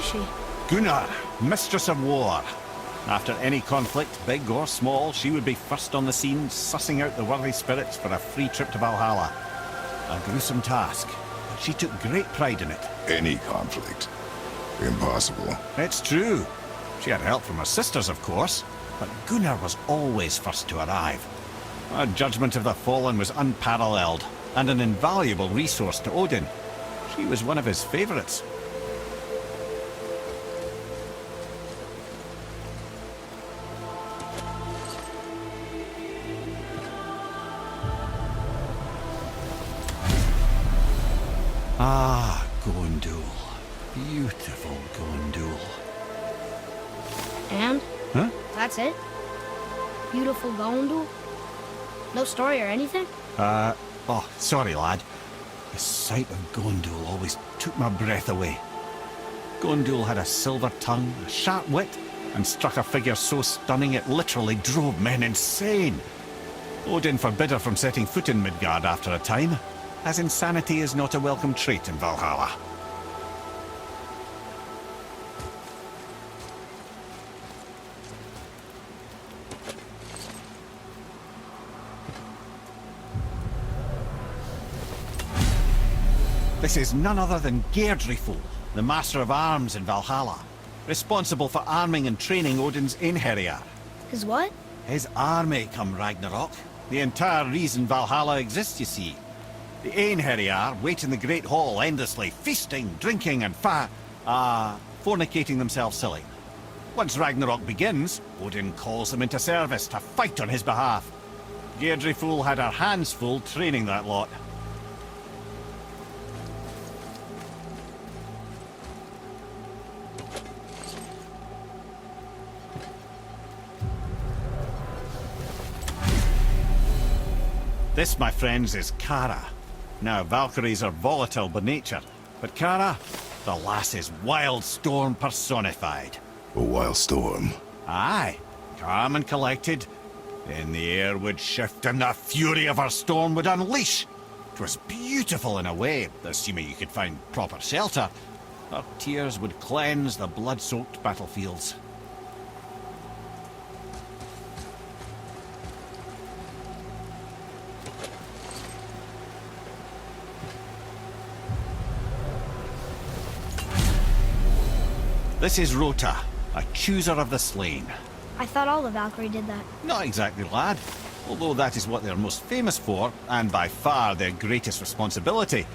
she? Gunnar, mistress of war. After any conflict, big or small, she would be first on the scene, sussing out the worthy spirits for a free trip to Valhalla. A gruesome task, but she took great pride in it. Any conflict. Impossible. It's true. She had help from her sisters, of course, but Gunnar was always first to arrive. Her judgment of the fallen was unparalleled, and an invaluable resource to Odin. She was one of his favourites. Ah, Gondul. Beautiful Gondul. And? Huh? That's it? Beautiful Gondul? No story or anything? Oh, sorry, lad. The sight of Gondul always took my breath away. Gondul had a silver tongue, a sharp wit, and struck a figure so stunning it literally drove men insane. Odin forbid her from setting foot in Midgard after a time, as insanity is not a welcome trait in Valhalla. This is none other than Geirdriful, the master of arms in Valhalla, responsible for arming and training Odin's Einherjar. His what? His army come Ragnarok. The entire reason Valhalla exists, you see. The Einherjar wait in the Great Hall endlessly, feasting, drinking, and fornicating themselves silly. Once Ragnarok begins, Odin calls them into service to fight on his behalf. Geirdriful had her hands full training that lot. This, my friends, is Kara. Now, Valkyries are volatile by nature, but Kara, the lass is wild storm personified. A wild storm. Aye, calm and collected. Then the air would shift and the fury of her storm would unleash. 'Twas beautiful in a way, assuming you could find proper shelter. Her tears would cleanse the blood-soaked battlefields. This is Rota, a chooser of the slain. I thought all the Valkyrie did that. Not exactly, lad. Although that is what they're most famous for, and by far their greatest responsibility.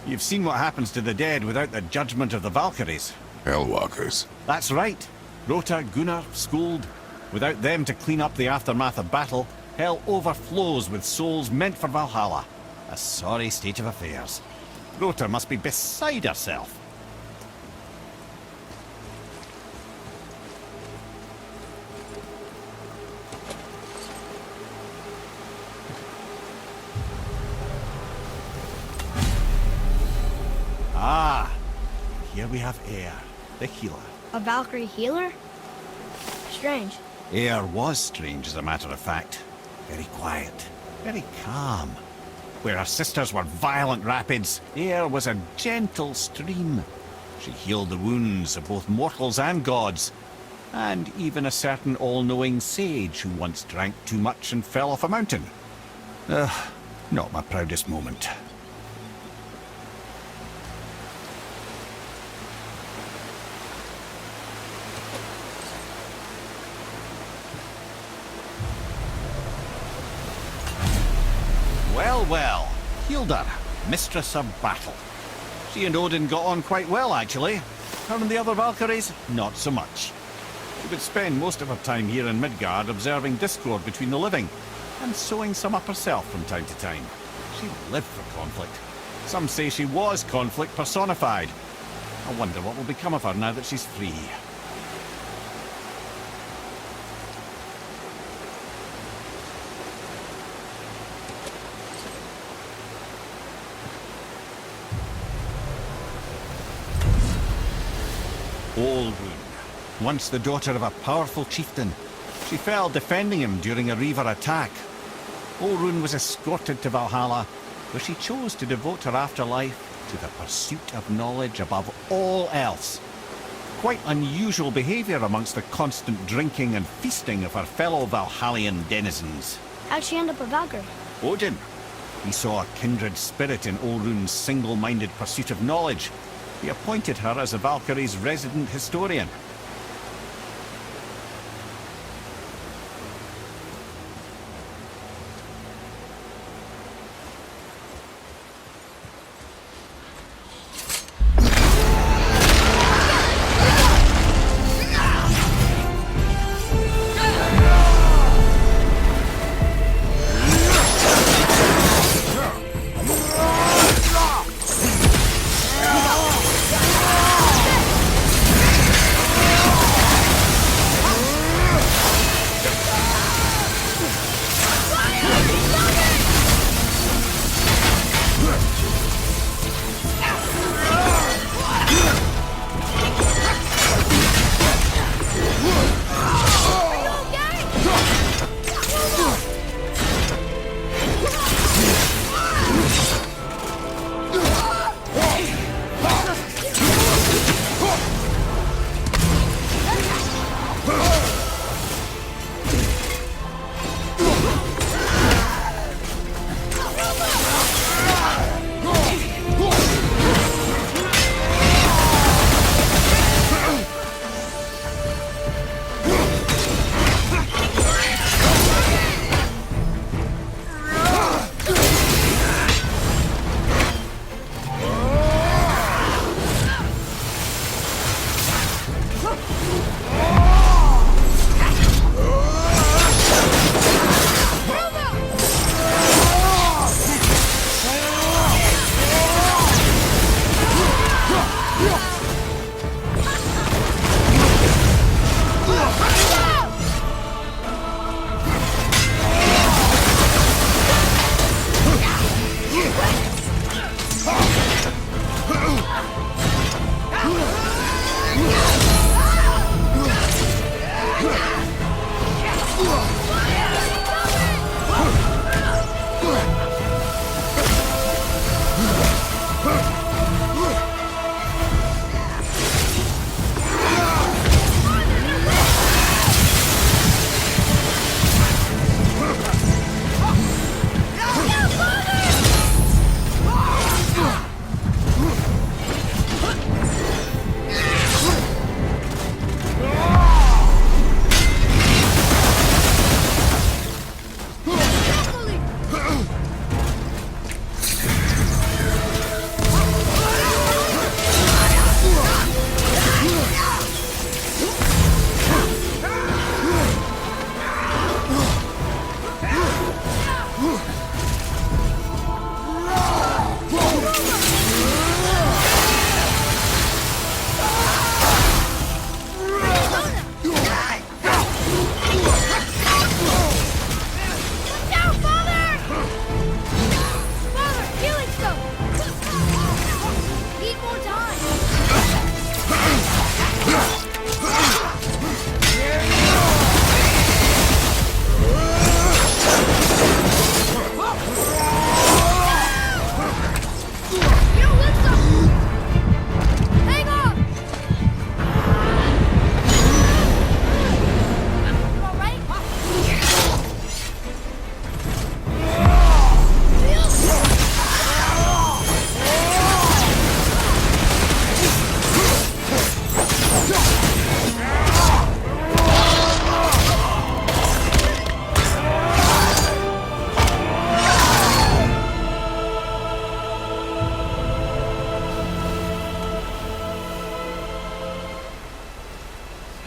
You've seen what happens to the dead without the judgment of the Valkyries. Hellwalkers. That's right. Rota, Gunnar, Skuld. Without them to clean up the aftermath of battle, hell overflows with souls meant for Valhalla. A sorry state of affairs. Rota must be beside herself. Ah, here we have Eir, the healer. A Valkyrie healer? Strange. Eir was strange, as a matter of fact. Very quiet, very calm. Where her sisters were violent rapids, Eir was a gentle stream. She healed the wounds of both mortals and gods, and even a certain all-knowing sage who once drank too much and fell off a mountain. Not my proudest moment. Well, Hildar, mistress of battle. She and Odin got on quite well, actually. Her and the other Valkyries, not so much. She would spend most of her time here in Midgard observing discord between the living, and sewing some up herself from time to time. She lived for conflict. Some say she was conflict personified. I wonder what will become of her now that she's free. Olrun, once the daughter of a powerful chieftain. She fell defending him during a Reaver attack. Olrun was escorted to Valhalla, where she chose to devote her afterlife to the pursuit of knowledge above all else. Quite unusual behaviour amongst the constant drinking and feasting of her fellow Valhallian denizens. How'd she end up a Valkyrie? Odin. He saw a kindred spirit in Olrun's single-minded pursuit of knowledge. He appointed her as the Valkyrie's resident historian.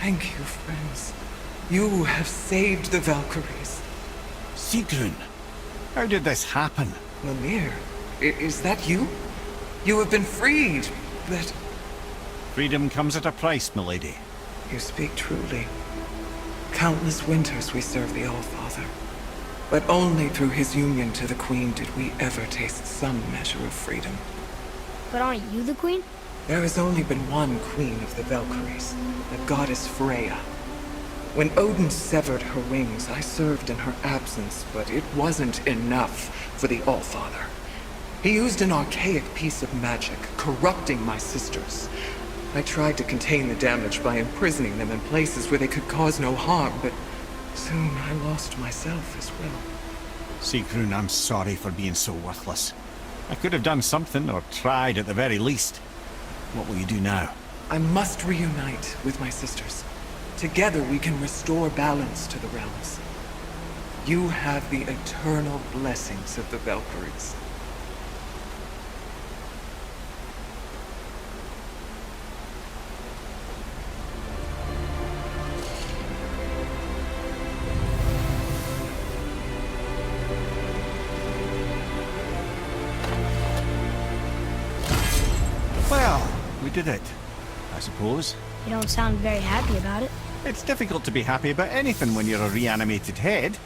Thank you, friends. You have saved the Valkyries. Sigrun, how did this happen? Mimir, is that you? You have been freed, but... Freedom comes at a price, milady. You speak truly. Countless winters we served the All-Father. But only through his union to the Queen did we ever taste some measure of freedom. But aren't you the queen? There has only been one Queen of the Valkyries, the goddess Freya. When Odin severed her wings, I served in her absence, but it wasn't enough for the All-Father. He used an archaic piece of magic, corrupting my sisters. I tried to contain the damage by imprisoning them in places where they could cause no harm, but soon I lost myself as well. Sigrun, I'm sorry for being so worthless. I could have done something, or tried at the very least. What will you do now? I must reunite with my sisters. Together we can restore balance to the realms. You have the eternal blessings of the Valkyries. Well, we did it, I suppose. You don't sound very happy about it. It's difficult to be happy about anything when you're a reanimated head.